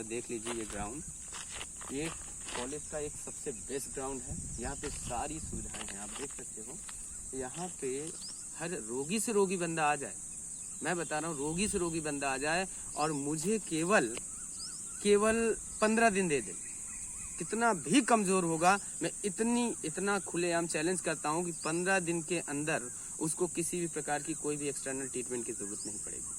देख लीजिए ये ग्राउंड, ये कॉलेज का एक सबसे बेस्ट ग्राउंड है। यहाँ पे सारी सुविधाएं हैं, आप देख सकते हो। यहाँ पे हर रोगी से रोगी बंदा आ जाए, मैं बता रहा हूँ, रोगी से रोगी बंदा आ जाए और मुझे केवल 15 दिन दे दे, कितना भी कमजोर होगा, मैं इतना खुलेआम चैलेंज करता हूँ कि 15 दिन के अंदर उसको किसी भी प्रकार की कोई भी एक्सटर्नल ट्रीटमेंट की जरूरत नहीं पड़ेगी।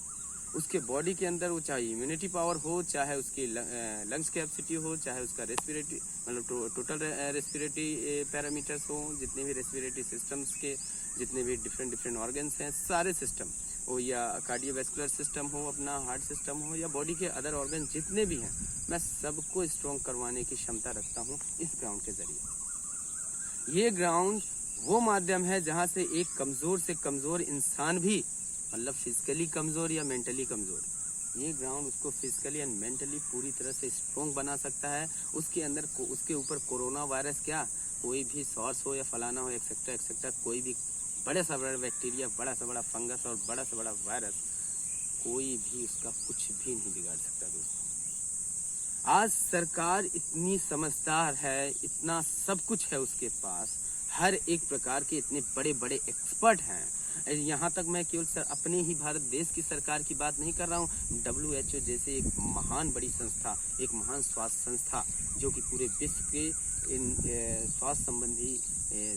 उसके बॉडी के अंदर वो चाहे इम्यूनिटी पावर हो, चाहे उसकी लंग्स कैपेसिटी हो, चाहे उसका रेस्पिरेटरी मतलब टोटल रेस्पिरेटरी पैरामीटर्स हो, जितने भी रेस्पिरेटरी सिस्टम्स के जितने भी डिफरेंट ऑर्गन्स हैं, सारे सिस्टम हो, या कार्डियोवैस्कुलर सिस्टम हो, अपना हार्ट सिस्टम हो, या बॉडी के अदर ऑर्गन जितने भी हैं, मैं सबको स्ट्रॉन्ग करवाने की क्षमता रखता हूँ इस ग्राउंड के जरिए। ये ग्राउंड वो माध्यम है जहाँ से एक कमजोर से कमजोर इंसान भी, मतलब फिजिकली कमजोर या मेंटली कमजोर, ये ग्राउंड उसको फिजिकली एंड मेंटली पूरी तरह से स्ट्रॉन्ग बना सकता है। उसके अंदर उसके ऊपर कोरोना वायरस क्या, कोई भी सॉर्स हो या फलाना हो, एक्सेट्रा कोई भी बड़े से बड़ा बैक्टीरिया, बड़ा से बड़ा फंगस और बड़ा से बड़ा वायरस, कोई भी उसका कुछ भी नहीं बिगाड़ सकता। दोस्तों, आज सरकार इतनी समझदार है, इतना सब कुछ है उसके पास, हर एक प्रकार के इतने बड़े बड़े एक्सपर्ट हैं। यहाँ तक मैं केवल अपने ही भारत देश की सरकार की बात नहीं कर रहा हूँ, WHO जैसे एक महान बड़ी संस्था, एक महान स्वास्थ्य संस्था जो कि पूरे विश्व के इन स्वास्थ्य संबंधी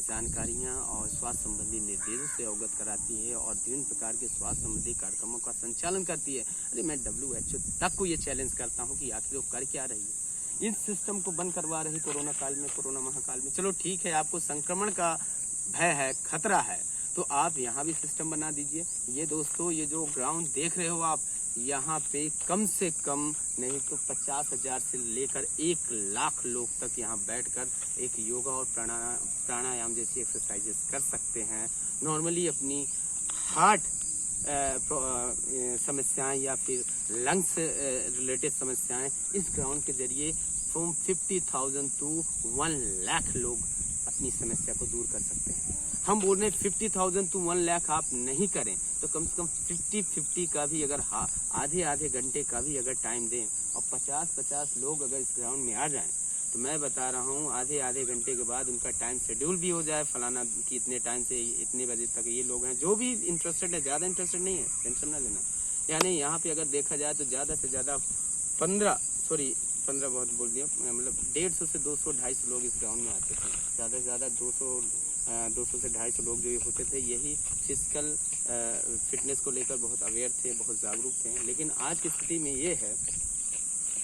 जानकारियाँ और स्वास्थ्य संबंधी निर्देशों से अवगत कराती है और विभिन्न प्रकार के स्वास्थ्य संबंधी कार्यक्रमों का संचालन करती है। अरे मैं WHO तक को ये चैलेंज करता हूँ कि आखिर वो कर क्या रही है, इस सिस्टम को बंद करवा रही कोरोना काल में, कोरोना महाकाल में। चलो ठीक है, आपको संक्रमण का भय है, खतरा है, तो आप यहाँ भी सिस्टम बना दीजिए। ये दोस्तों, ये जो ग्राउंड देख रहे हो आप, यहाँ पे कम से कम नहीं तो 50,000 से लेकर 1,00,000 लोग तक यहाँ बैठकर एक योगा और प्राणायाम जैसी एक्सरसाइजेस कर सकते हैं। नॉर्मली अपनी हार्ट समस्याएं या फिर लंग्स रिलेटेड समस्याएं इस ग्राउंड के जरिए फ्रॉम 50,000 to 1,00,000 लोग अपनी समस्या को दूर कर सकते हैं। हम बोल रहे हैं 50,000 to 1,00,000 आप नहीं करें तो कम से कम 50-50 का भी अगर आधे घंटे का भी अगर टाइम दें और 50-50 लोग अगर इस ग्राउंड में आ जाएं, तो मैं बता रहा हूँ आधे घंटे के बाद उनका टाइम शेड्यूल भी हो जाए, फलाना कि इतने टाइम से इतने बजे तक ये लोग हैं, जो भी इंटरेस्टेड है, ज़्यादा इंटरेस्टेड नहीं है, टेंशन ना लेना। यानी यहाँ पे अगर देखा जाए तो ज़्यादा से ज़्यादा 15 बहुत बोल दिया, मतलब 150 से 200-250 लोग इस ग्राउंड में आते थे। ज़्यादा से ज़्यादा 200 से 250 लोग जो ये होते थे, यही फिजिकल फिटनेस को लेकर बहुत अवेयर थे, बहुत जागरूक थे। लेकिन आज की स्थिति में ये है,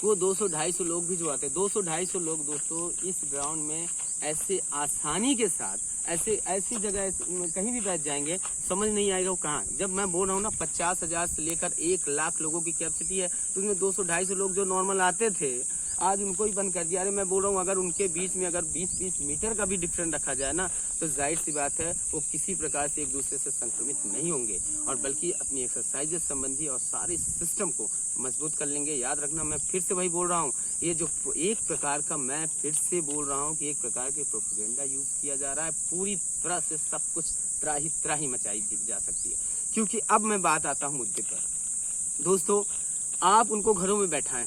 वो 200-250 लोग भी जो आते हैं, 200-250 लोग दोस्तों इस ग्राउंड में ऐसे आसानी के साथ ऐसी जगह कहीं भी बैठ जाएंगे, समझ नहीं आएगा वो कहाँ। जब मैं बोल रहा हूँ ना 50,000 से लेकर 1,00,000 लोगों की कैपेसिटी है, तो उसमें 200-250 लोग जो नॉर्मल आते थे, आज उनको ही बंद कर दिया। अरे मैं बोल रहा हूँ, अगर उनके बीच में अगर 20-20 मीटर का भी डिफरेंस रखा जाए ना, तो जाहिर सी बात है वो किसी प्रकार से एक दूसरे से संक्रमित नहीं होंगे और बल्कि अपनी एक्सरसाइजेस संबंधी और सारे सिस्टम को मजबूत कर लेंगे। याद रखना, मैं फिर से वही बोल रहा हूँ, ये जो एक प्रकार का, मैं फिर से बोल रहा हूँ कि एक प्रकार के प्रोपेगेंडा यूज किया जा रहा है। पूरी तरह से सब कुछ त्राही मचाई जा सकती है। क्योंकि अब मैं बात आता हूँ मुद्दे पर। दोस्तों, आप उनको घरों में बैठाएं।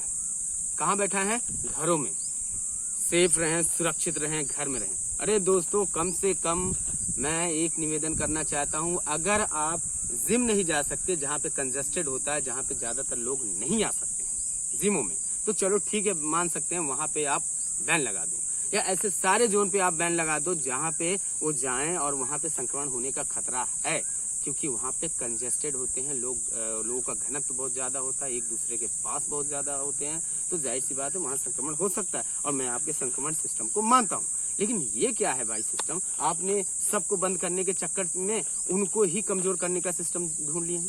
कहाँ बैठा है? घरों में। सेफ रहें, सुरक्षित रहें, घर में रहें। अरे दोस्तों, कम से कम मैं एक निवेदन करना चाहता हूँ, अगर आप जिम नहीं जा सकते, जहाँ पे कंजस्टेड होता है, जहाँ पे ज्यादातर लोग नहीं आ सकते हैं जिमों में, तो चलो ठीक है, मान सकते हैं, वहां पे आप बैन लगा दो, या ऐसे सारे जोन पे आप बैन लगा दो जहाँ पे वो जाएं और वहां पे संक्रमण होने का खतरा है। क्योंकि वहाँ पे कंजेस्टेड होते हैं लोगों का घनत्व बहुत ज्यादा होता है, एक दूसरे के पास बहुत ज्यादा होते हैं, तो जाहिर सी बात है वहाँ संक्रमण हो सकता है। और मैं आपके संक्रमण सिस्टम को मानता हूँ, लेकिन ये क्या है भाई सिस्टम, आपने सबको बंद करने के चक्कर में उनको ही कमजोर करने का सिस्टम ढूंढ लिया है।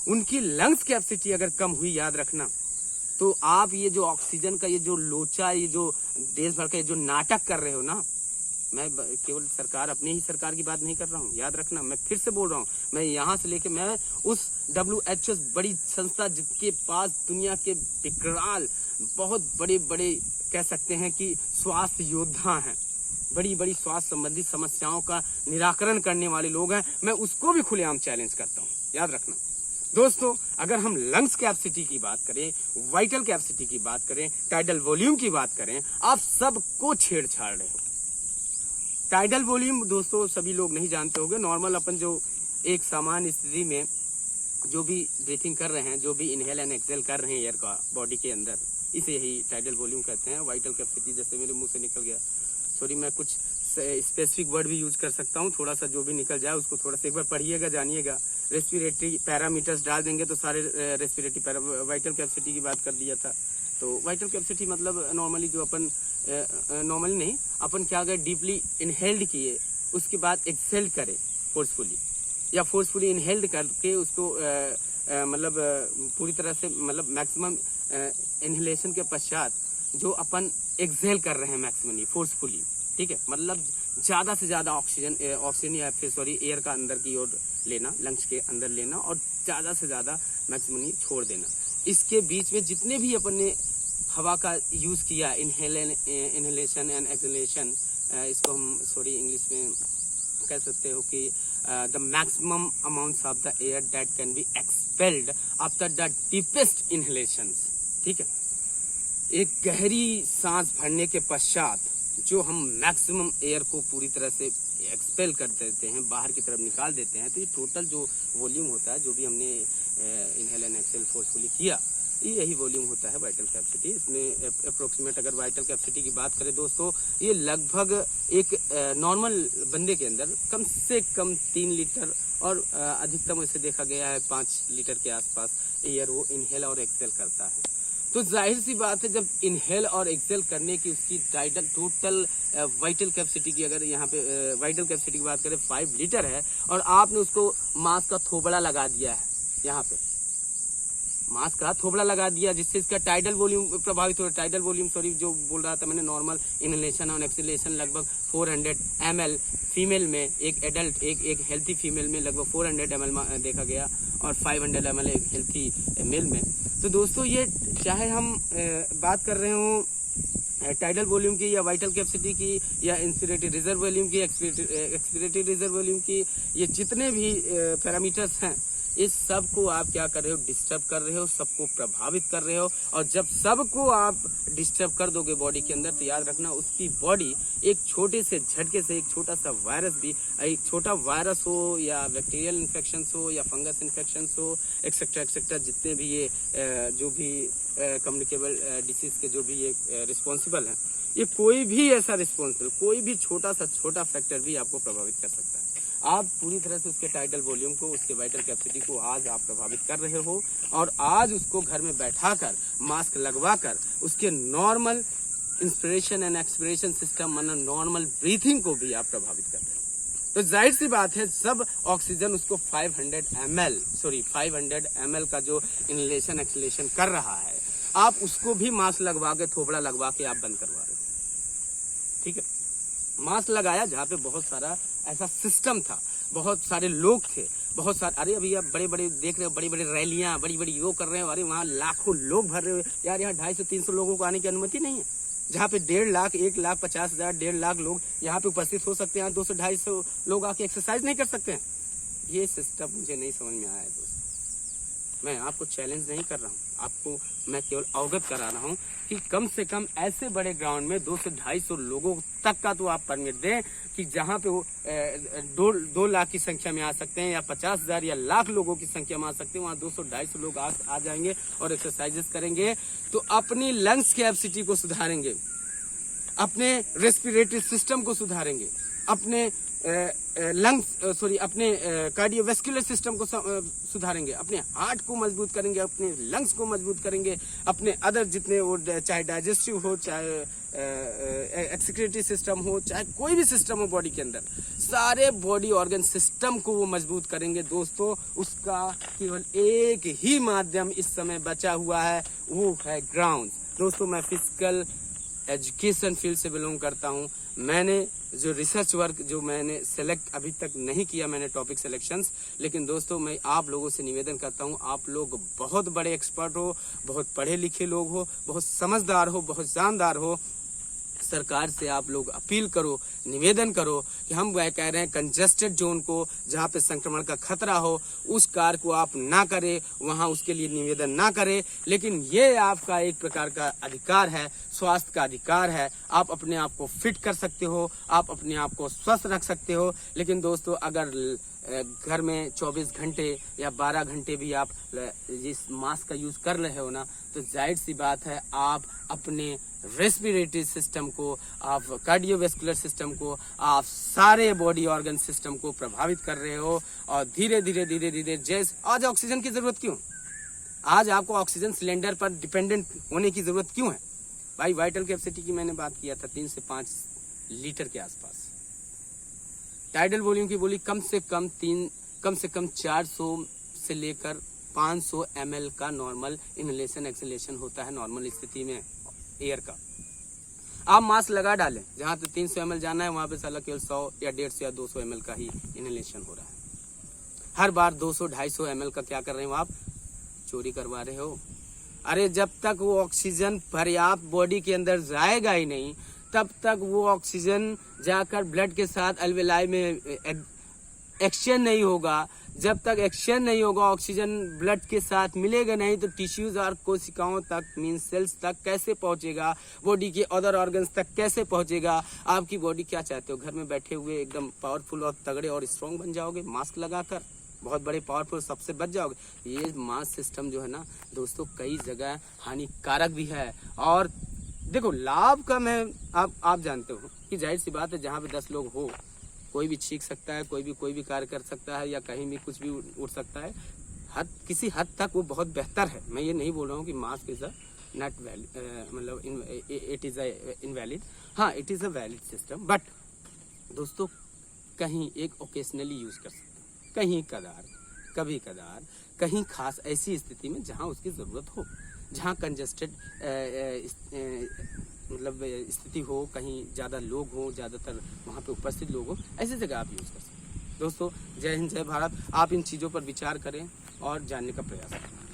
उनकी लंग्स कैपेसिटी अगर कम हुई, याद रखना, तो आप ये जो ऑक्सीजन का ये जो लोचा, ये जो देश भर का जो नाटक कर रहे हो ना, मैं केवल अपनी ही सरकार की बात नहीं कर रहा हूँ, याद रखना, मैं फिर से बोल रहा हूँ, मैं यहाँ से लेके मैं उस WHO बड़ी संस्था जिसके पास दुनिया के विकराल बहुत बड़े कह सकते हैं कि स्वास्थ्य योद्धा हैं, बड़ी स्वास्थ्य संबंधी समस्याओं का निराकरण करने वाले लोग हैं, मैं उसको भी खुलेआम चैलेंज करता हूँ। याद रखना, दोस्तों अगर हम लंग्स कैपेसिटी की बात करें, वाइटल कैपेसिटी की बात करें, टाइडल वॉल्यूम की बात करें, आप सबको छेड़छाड़ रहे हो। टाइडल वॉल्यूम दोस्तों सभी लोग नहीं जानते होंगे। नॉर्मल अपन जो एक सामान्य स्थिति में जो भी ब्रीथिंग कर रहे हैं, जो भी इनहेल एंड एक्सहेल कर रहे हैं एयर का बॉडी के अंदर, इसे ही टाइडल वॉल्यूम कहते हैं। वाइटल कैपेसिटी जैसे मेरे मुंह से निकल गया, सॉरी, मैं कुछ स्पेसिफिक वर्ड भी यूज कर सकता हूँ, थोड़ा सा जो भी निकल जाए उसको थोड़ा सा एक बार पढ़िएगा, जानिएगा। रेस्पिरेटरी पैरामीटर्स डाल देंगे तो सारे रेस्पिरेटरी वाइटल कैपेसिटी की बात कर दिया था। तो वाइटल कैपेसिटी मतलब नॉर्मली जो अपन नॉर्मली नहीं, अपन क्या अगर डीपली इनहेल्ड किए उसके बाद एक्सहेल्ड करें फोर्सफुली, या फोर्सफुली इनहेल्ड करके उसको मतलब पूरी तरह से मतलब मैक्सिमम इनहेलेशन के पश्चात जो अपन एक्सहेल कर रहे हैं मैक्सिमली फोर्सफुली, ठीक है, मतलब ज्यादा से ज्यादा ऑक्सीजन या फिर सॉरी एयर का अंदर की ओर लेना, लंग्स के अंदर लेना और ज्यादा से ज्यादा मैक्सिमली छोड़ देना। इसके बीच में जितने भी अपन ने हवा का यूज किया, इनहेलेशन एंड एक्सहेलेशन, इसको हम सॉरी इंग्लिश में कह सकते हो कि the maximum amounts of the air that can be expelled after the deepest inhalations, ठीक है। एक गहरी सांस भरने के पश्चात जो हम मैक्सिमम एयर को पूरी तरह से एक्सपेल कर देते हैं, बाहर की तरफ निकाल देते हैं, तो ये टोटल जो वॉल्यूम होता है, जो भी हमने इनहेल एंड एक्सहेल फोर्सफुली किया, यही वॉल्यूम होता है वाइटल कैपेसिटी। इसमें अप्रोक्सीमेट अगर वाइटल कैपेसिटी की बात करें दोस्तों, ये लगभग एक नॉर्मल बंदे के अंदर कम से कम 3 लीटर और अधिकतम इसे देखा गया है 5 लीटर के आसपास एयर वो इनहेल और एक्सहेल करता है। तो जाहिर सी बात है जब इनहेल और एक्सहेल करने की उसकी टाइटल टोटल वाइटल कैपेसिटी की, अगर यहाँ पे वाइटल कैपेसिटी की बात करें 5 लीटर है, और आपने उसको मांस का थोबड़ा लगा दिया है, यहाँ पे मांस का थोबड़ा लगा दिया, जिससे इसका टाइडल वॉल्यूम प्रभावित हो रहा है। टाइडल वॉल्यूम सॉरी जो बोल रहा था मैंने, नॉर्मल इनहेलेशन और एक्सहेलेशन लगभग 400 ml फीमेल में, एक एडल्ट एक हेल्थी फीमेल में लगभग 400 ml देखा गया, और 500 ml एक हेल्थी मेल में। तो दोस्तों ये चाहे हम बात कर रहे हो टाइडल वॉल्यूम की या वाइटल कैपेसिटी की या इंस्पिरेटरी रिजर्व वॉल्यूम की, एक्सपिरेटरी रिजर्व वॉल्यूम की, ये जितने भी पैरामीटर्स हैं, इस सब को आप क्या कर रहे हो, डिस्टर्ब कर रहे हो, सबको प्रभावित कर रहे हो। और जब सबको आप डिस्टर्ब कर दोगे बॉडी के अंदर, तो याद रखना उसकी बॉडी एक छोटे से झटके से, एक छोटा सा वायरस भी, एक छोटा वायरस हो या बैक्टीरियल इन्फेक्शन हो या फंगस इन्फेक्शन हो, एक्सेट्रा एक्सेट्रा, जितने भी ये जो भी कम्युनिकेबल डिसीज के जो भी ये रिस्पॉन्सिबल है, ये कोई भी ऐसा रिस्पॉन्सिबल, कोई भी छोटा सा छोटा फैक्टर भी आपको प्रभावित कर सकता है। आप पूरी तरह से उसके टाइडल वॉल्यूम को, उसके वाइटल कैपेसिटी को आज आप प्रभावित कर रहे हो, और आज उसको घर में बैठाकर मास्क लगवाकर उसके normal inspiration and expiration system, मतलब नॉर्मल ब्रीथिंग को भी आप प्रभावित कर रहे हो। तो जाहिर सी बात है सब ऑक्सीजन उसको 500 ml का जो इनहेलेशन एक्सहेलेशन कर रहा है, आप उसको भी मास्क लगवा के, थोबड़ा लगवा के आप बंद करवा रहे हो, ठीक है। मास्क लगाया जहाँ पे बहुत सारा ऐसा सिस्टम था, बहुत सारे लोग थे, बहुत सारे, अरे अभी आप बड़े बड़े देख रहे हो, बड़ी बड़ी रैलियां, बड़ी बड़ी यो कर रहे हो, अरे वहाँ लाखों लोग भर रहे हो यार, यहाँ 250-300 लोगों को आने की अनुमति नहीं है। जहाँ पे 1.5 लाख, 1,50,000, 1.5 लाख लोग यहाँ पे उपस्थित हो सकते हैं, 200-250 लोग आके एक्सरसाइज नहीं कर सकते हैं। ये सिस्टम मुझे नहीं समझ में आया है दोस्तों। मैं आपको चैलेंज नहीं कर रहा हूँ, आपको मैं केवल अवगत करा रहा हूँ कि कम से कम ऐसे बड़े ग्राउंड में 200-250 लोगों तक का तो आप परमिट दें कि जहाँ पे वो 2 लाख की संख्या में आ सकते हैं, या 50,000 या लाख लोगों की संख्या में आ सकते हैं, वहाँ 200-250 लोग आ जाएंगे और एक्सरसाइजेस करेंगे, तो अपनी लंग्स कैपेसिटी को सुधारेंगे, अपने रेस्पिरेटरी सिस्टम को सुधारेंगे, अपने अपने कार्डियोवैस्कुलर सिस्टम को सुधारेंगे, अपने हार्ट को मजबूत करेंगे, अपने लंग्स को मजबूत करेंगे, अपने अदर जितने वो चाहे डाइजेस्टिव हो, चाहे एक्सक्रीटरी सिस्टम हो, चाहे कोई भी सिस्टम हो बॉडी के अंदर, सारे बॉडी ऑर्गन सिस्टम को वो मजबूत करेंगे। दोस्तों उसका केवल एक ही माध्यम इस समय बचा हुआ है, वो है ग्राउंड। दोस्तों मैं फिजिकल एजुकेशन फील्ड से बिलोंग करता हूँ। मैंने जो रिसर्च वर्क जो मैंने सेलेक्ट अभी तक नहीं किया, मैंने टॉपिक सिलेक्शंस, लेकिन दोस्तों मैं आप लोगों से निवेदन करता हूँ, आप लोग बहुत बड़े एक्सपर्ट हो, बहुत पढ़े लिखे लोग हो, बहुत समझदार हो, बहुत जानदार हो, सरकार से आप लोग अपील करो, निवेदन करो कि हम वह कह रहे हैं कंजेस्टेड जोन को, जहाँ पे संक्रमण का खतरा हो, उस कार्य को आप ना करें, वहाँ उसके लिए निवेदन ना करें। लेकिन ये आपका एक प्रकार का अधिकार है, स्वास्थ्य का अधिकार है। आप अपने आप को फिट कर सकते हो, आप अपने आप को स्वस्थ रख सकते हो। लेकिन दोस्तों, अगर घर में 24 घंटे या 12 घंटे भी आप इस मास्क का यूज कर रहे हो ना, तो जाहिर सी बात है आप अपने रेस्पिरेटरी सिस्टम को, आप कार्डियोवैस्कुलर सिस्टम को, आप सारे बॉडी ऑर्गन सिस्टम को प्रभावित कर रहे हो। और धीरे धीरे जैसे आज ऑक्सीजन की जरूरत क्यों, आज आपको ऑक्सीजन सिलेंडर पर डिपेंडेंट होने की जरूरत क्यों है भाई? वाइटल कैपेसिटी की मैंने बात किया था 3 से 5 लीटर के आसपास। टाइडल वॉल्यूम की बोली कम से कम 400 से लेकर 500 ml का नॉर्मल इनहेलेशन एक्सहेलेशन होता है नॉर्मल स्थिति में एयर का। आप मास्क लगा डालें, जहां पे 300 ml जाना है वहां पे साला केवल 100 या 150 या 200 ml का ही इनहेलेशन हो रहा है। हर बार 200-250 ml का क्या कर रहे हो आप? चोरी करवा रहे हो। अरे जब तक वो ऑक्सीजन पर्याप्त बॉडी के अंदर जाएगा ही नहीं, तब तक वो ऑक्सीजन जाकर ब्लड के साथ अल्वेलाई में एक्सचेंज नहीं होगा। जब तक एक्सचेंज नहीं होगा, ऑक्सीजन ब्लड के साथ मिलेगा नहीं, तो टिश्यूज और कोशिकाओं तक, मीन सेल्स तक कैसे पहुंचेगा? बॉडी के अदर ऑर्गन्स तक कैसे पहुंचेगा? आपकी बॉडी क्या चाहते हो? घर में बैठे हुए एकदम पावरफुल और तगड़े और स्ट्रॉन्ग बन जाओगे मास्क लगाकर, बहुत बड़े पावरफुल सबसे बच जाओगे? ये मास सिस्टम जो है ना दोस्तों, कई जगह हानिकारक भी है। और देखो, लाभ का मैं आप जानते हो कि जाहिर सी बात है, जहाँ पे 10 लोग हो, कोई भी छींक सकता है, कोई भी कार्य कर सकता है, या कहीं भी कुछ भी उड़ सकता है। किसी हद तक वो बहुत बेहतर है। मैं ये नहीं बोल रहा हूँ कि mask is a not valid, मतलब इट इज अ इनवैलिड। हाँ, it is a valid system, but दोस्तों कहीं एक ओकेजनली यूज कर सकते हैं, कहीं कदार, कभी कदार, कहीं खास ऐसी स्थिति में जहाँ उसकी जरूरत हो, जहाँ कंजेस्टेड मतलब स्थिति हो, कहीं ज़्यादा लोग हो, ज़्यादातर वहाँ पे उपस्थित लोग हो, ऐसी जगह आप यूज़ कर सकते हैं। दोस्तों, जय हिंद, जय भारत। आप इन चीज़ों पर विचार करें और जानने का प्रयास करें।